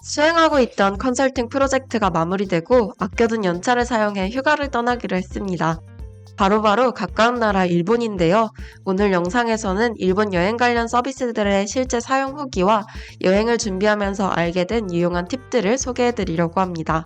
수행하고 있던 컨설팅 프로젝트가 마무리되고 아껴둔 연차를 사용해 휴가를 떠나기로 했습니다. 바로바로 가까운 나라 일본인데요. 오늘 영상에서는 일본 여행 관련 서비스들의 실제 사용 후기와 여행을 준비하면서 알게 된 유용한 팁들을 소개해드리려고 합니다.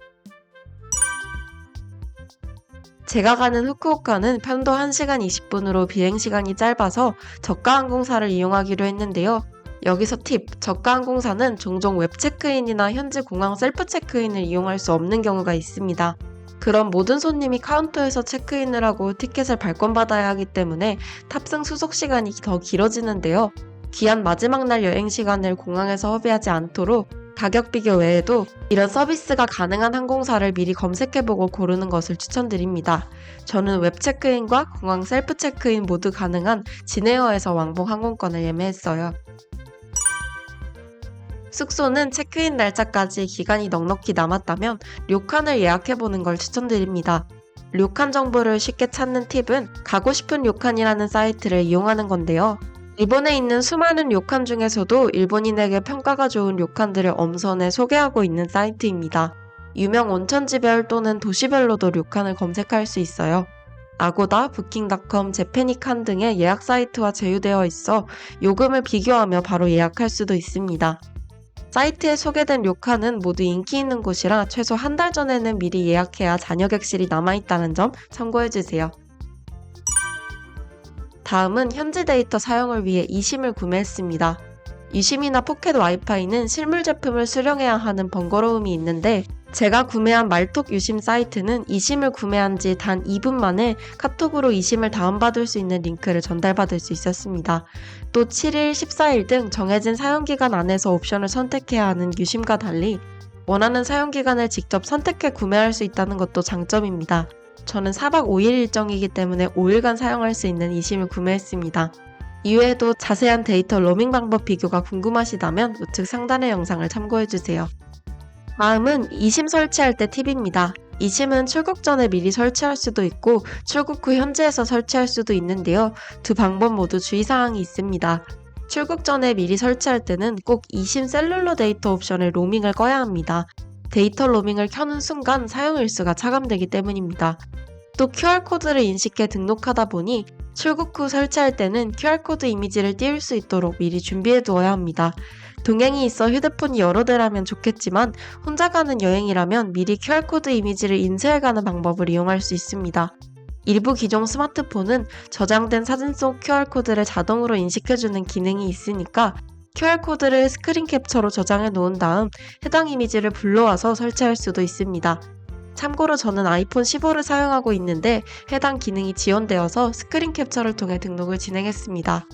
제가 가는 후쿠오카는 편도 1시간 20분으로 비행시간이 짧아서 저가 항공사를 이용하기로 했는데요. 여기서 팁! 저가 항공사는 종종 웹 체크인이나 현지 공항 셀프 체크인을 이용할 수 없는 경우가 있습니다. 그럼 모든 손님이 카운터에서 체크인을 하고 티켓을 발권받아야 하기 때문에 탑승 수속 시간이 더 길어지는데요. 귀한 마지막 날 여행 시간을 공항에서 허비하지 않도록 가격 비교 외에도 이런 서비스가 가능한 항공사를 미리 검색해보고 고르는 것을 추천드립니다. 저는 웹 체크인과 공항 셀프 체크인 모두 가능한 진에어에서 왕복 항공권을 예매했어요. 숙소는 체크인 날짜까지 기간이 넉넉히 남았다면 료칸을 예약해보는 걸 추천드립니다. 료칸 정보를 쉽게 찾는 팁은 가고 싶은 료칸이라는 사이트를 이용하는 건데요. 일본에 있는 수많은 료칸 중에서도 일본인에게 평가가 좋은 료칸들을 엄선해 소개하고 있는 사이트입니다. 유명 온천지별 또는 도시별로도 료칸을 검색할 수 있어요. 아고다, 부킹닷컴, 제페니칸 등의 예약 사이트와 제휴되어 있어 요금을 비교하며 바로 예약할 수도 있습니다. 사이트에 소개된 료칸은 모두 인기 있는 곳이라 최소 한 달 전에는 미리 예약해야 잔여 객실이 남아있다는 점 참고해주세요. 다음은 현지 데이터 사용을 위해 eSIM을 구매했습니다. eSIM이나 포켓 와이파이는 실물 제품을 수령해야 하는 번거로움이 있는데 제가 구매한 말톡 유심 사이트는 eSIM을 구매한 지 단 2분 만에 카톡으로 eSIM을 다운받을 수 있는 링크를 전달받을 수 있었습니다. 또 7일, 14일 등 정해진 사용기간 안에서 옵션을 선택해야 하는 유심과 달리 원하는 사용기간을 직접 선택해 구매할 수 있다는 것도 장점입니다. 저는 4박 5일 일정이기 때문에 5일간 사용할 수 있는 eSIM을 구매했습니다. 이외에도 자세한 데이터 로밍 방법 비교가 궁금하시다면 우측 상단의 영상을 참고해주세요. 다음은 eSIM 설치할 때 팁입니다. eSIM은 출국 전에 미리 설치할 수도 있고 출국 후 현지에서 설치할 수도 있는데요. 두 방법 모두 주의사항이 있습니다. 출국 전에 미리 설치할 때는 꼭 eSIM 셀룰러 데이터 옵션의 로밍을 꺼야 합니다. 데이터 로밍을 켜는 순간 사용 일수가 차감되기 때문입니다. 또 QR코드를 인식해 등록하다 보니 출국 후 설치할 때는 QR코드 이미지를 띄울 수 있도록 미리 준비해 두어야 합니다. 동행이 있어 휴대폰이 여러 대라면 좋겠지만 혼자 가는 여행이라면 미리 QR코드 이미지를 인쇄해가는 방법을 이용할 수 있습니다. 일부 기종 스마트폰은 저장된 사진 속 QR코드를 자동으로 인식해주는 기능이 있으니까 QR코드를 스크린 캡처로 저장해 놓은 다음 해당 이미지를 불러와서 설치할 수도 있습니다. 참고로 저는 아이폰 15를 사용하고 있는데 해당 기능이 지원되어서 스크린 캡처를 통해 등록을 진행했습니다.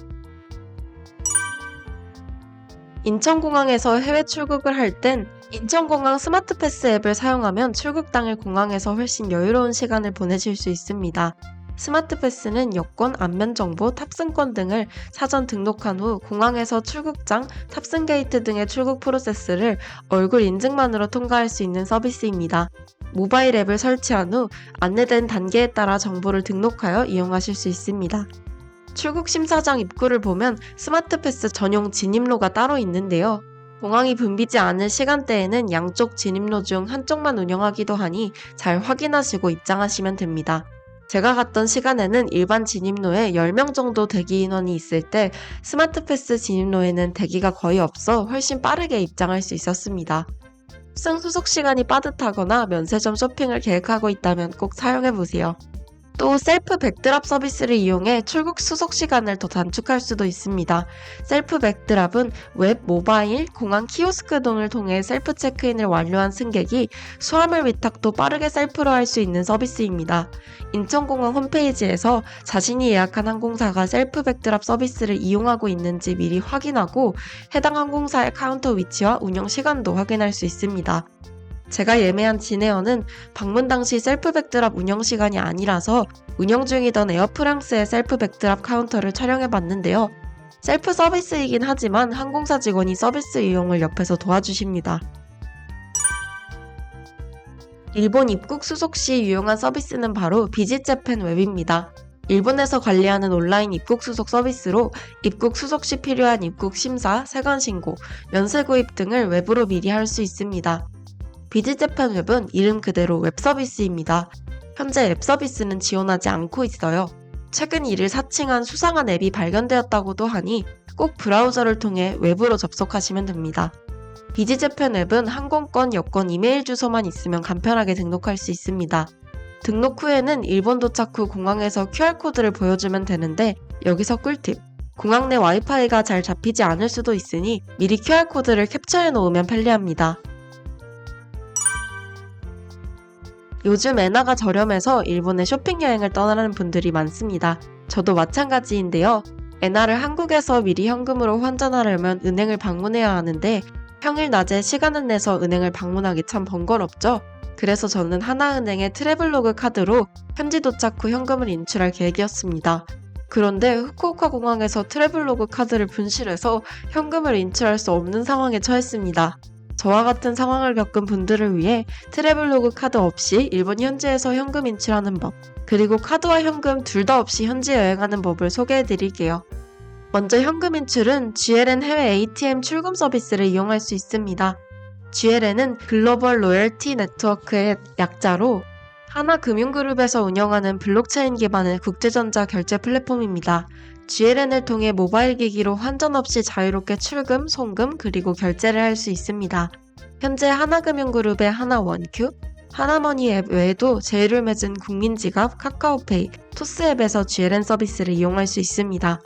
인천공항에서 해외 출국을 할 땐 인천공항 스마트패스 앱을 사용하면 출국 당일 공항에서 훨씬 여유로운 시간을 보내실 수 있습니다. 스마트패스는 여권, 안면정보, 탑승권 등을 사전 등록한 후 공항에서 출국장, 탑승 게이트 등의 출국 프로세스를 얼굴 인증만으로 통과할 수 있는 서비스입니다. 모바일 앱을 설치한 후 안내된 단계에 따라 정보를 등록하여 이용하실 수 있습니다. 출국 심사장 입구를 보면 스마트패스 전용 진입로가 따로 있는데요. 공항이 붐비지 않은 시간대에는 양쪽 진입로 중 한쪽만 운영하기도 하니 잘 확인하시고 입장하시면 됩니다. 제가 갔던 시간에는 일반 진입로에 10명 정도 대기 인원이 있을 때 스마트패스 진입로에는 대기가 거의 없어 훨씬 빠르게 입장할 수 있었습니다. 탑승 수속 시간이 빠듯하거나 면세점 쇼핑을 계획하고 있다면 꼭 사용해보세요. 또 셀프 백드랍 서비스를 이용해 출국 수속 시간을 더 단축할 수도 있습니다. 셀프 백드랍은 웹, 모바일, 공항 키오스크 등을 통해 셀프 체크인을 완료한 승객이 수화물 위탁도 빠르게 셀프로 할 수 있는 서비스입니다. 인천공항 홈페이지에서 자신이 예약한 항공사가 셀프 백드랍 서비스를 이용하고 있는지 미리 확인하고 해당 항공사의 카운터 위치와 운영 시간도 확인할 수 있습니다. 제가 예매한 진에어는 방문 당시 셀프 백드랍 운영 시간이 아니라서 운영 중이던 에어프랑스의 셀프 백드랍 카운터를 촬영해 봤는데요. 셀프 서비스이긴 하지만 항공사 직원이 서비스 이용을 옆에서 도와주십니다. 일본 입국 수속 시 유용한 서비스는 바로 비짓 재팬 웹입니다. 일본에서 관리하는 온라인 입국 수속 서비스로 입국 수속 시 필요한 입국 심사, 세관 신고, 면세 구입 등을 웹으로 미리 할 수 있습니다. 비즈재팬 웹은 이름 그대로 웹 서비스입니다. 현재 앱 서비스는 지원하지 않고 있어요. 최근 이를 사칭한 수상한 앱이 발견되었다고도 하니 꼭 브라우저를 통해 웹으로 접속하시면 됩니다. 비즈재팬 앱은 항공권, 여권, 이메일 주소만 있으면 간편하게 등록할 수 있습니다. 등록 후에는 일본 도착 후 공항에서 QR코드를 보여주면 되는데 여기서 꿀팁! 공항 내 와이파이가 잘 잡히지 않을 수도 있으니 미리 QR코드를 캡처해 놓으면 편리합니다. 요즘 엔화가 저렴해서 일본에 쇼핑 여행을 떠나는 분들이 많습니다. 저도 마찬가지인데요. 엔화를 한국에서 미리 현금으로 환전하려면 은행을 방문해야 하는데 평일 낮에 시간을 내서 은행을 방문하기 참 번거롭죠? 그래서 저는 하나은행의 트래블로그 카드로 현지 도착 후 현금을 인출할 계획이었습니다. 그런데 후쿠오카 공항에서 트래블로그 카드를 분실해서 현금을 인출할 수 없는 상황에 처했습니다. 저와 같은 상황을 겪은 분들을 위해 트래블로그 카드 없이 일본 현지에서 현금 인출하는 법, 그리고 카드와 현금 둘 다 없이 현지 여행하는 법을 소개해드릴게요. 먼저 현금 인출은 GLN 해외 ATM 출금 서비스를 이용할 수 있습니다. GLN은 글로벌 로열티 네트워크의 약자로 하나금융그룹에서 운영하는 블록체인 기반의 국제전자 결제 플랫폼입니다. GLN을 통해 모바일 기기로 환전 없이 자유롭게 출금, 송금, 그리고 결제를 할 수 있습니다. 현재 하나금융그룹의 하나원큐, 하나머니 앱 외에도 제휴를 맺은 국민지갑, 카카오페이, 토스앱에서 GLN 서비스를 이용할 수 있습니다.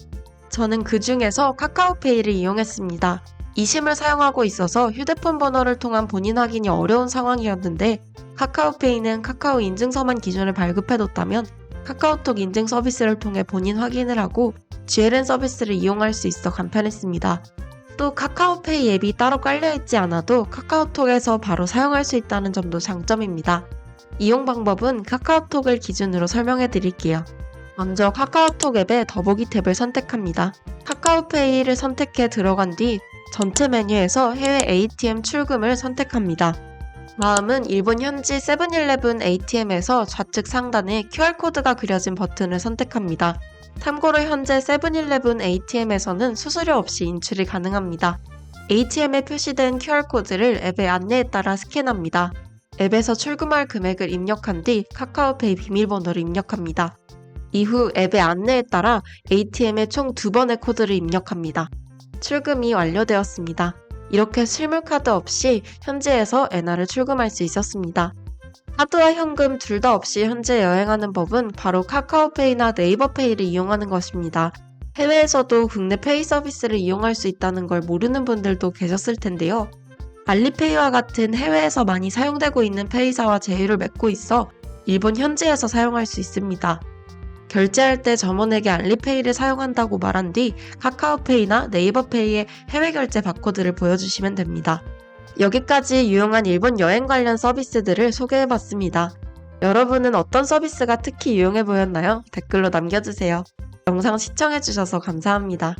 저는 그 중에서 카카오페이를 이용했습니다. 이심을 사용하고 있어서 휴대폰 번호를 통한 본인 확인이 어려운 상황이었는데 카카오페이는 카카오 인증서만 기준을 발급해뒀다면 카카오톡 인증 서비스를 통해 본인 확인을 하고 GLN 서비스를 이용할 수 있어 간편했습니다. 또 카카오페이 앱이 따로 깔려있지 않아도 카카오톡에서 바로 사용할 수 있다는 점도 장점입니다. 이용 방법은 카카오톡을 기준으로 설명해 드릴게요. 먼저 카카오톡 앱의 더보기 탭을 선택합니다. 카카오페이를 선택해 들어간 뒤 전체 메뉴에서 해외 ATM 출금을 선택합니다. 다음은 일본 현지 세븐일레븐 ATM에서 좌측 상단에 QR코드가 그려진 버튼을 선택합니다. 참고로 현재 세븐일레븐 ATM에서는 수수료 없이 인출이 가능합니다. ATM에 표시된 QR코드를 앱의 안내에 따라 스캔합니다. 앱에서 출금할 금액을 입력한 뒤 카카오페이 비밀번호를 입력합니다. 이후 앱의 안내에 따라 ATM에 총 2번의 코드를 입력합니다. 출금이 완료되었습니다. 이렇게 실물카드 없이 현지에서 엔화를 출금할 수 있었습니다. 카드와 현금 둘 다 없이 현재 여행하는 법은 바로 카카오페이나 네이버페이를 이용하는 것입니다. 해외에서도 국내 페이 서비스를 이용할 수 있다는 걸 모르는 분들도 계셨을 텐데요. 알리페이와 같은 해외에서 많이 사용되고 있는 페이사와 제휴를 맺고 있어 일본 현지에서 사용할 수 있습니다. 결제할 때 점원에게 알리페이를 사용한다고 말한 뒤 카카오페이나 네이버페이의 해외 결제 바코드를 보여주시면 됩니다. 여기까지 유용한 일본 여행 관련 서비스들을 소개해봤습니다. 여러분은 어떤 서비스가 특히 유용해 보였나요? 댓글로 남겨주세요. 영상 시청해주셔서 감사합니다.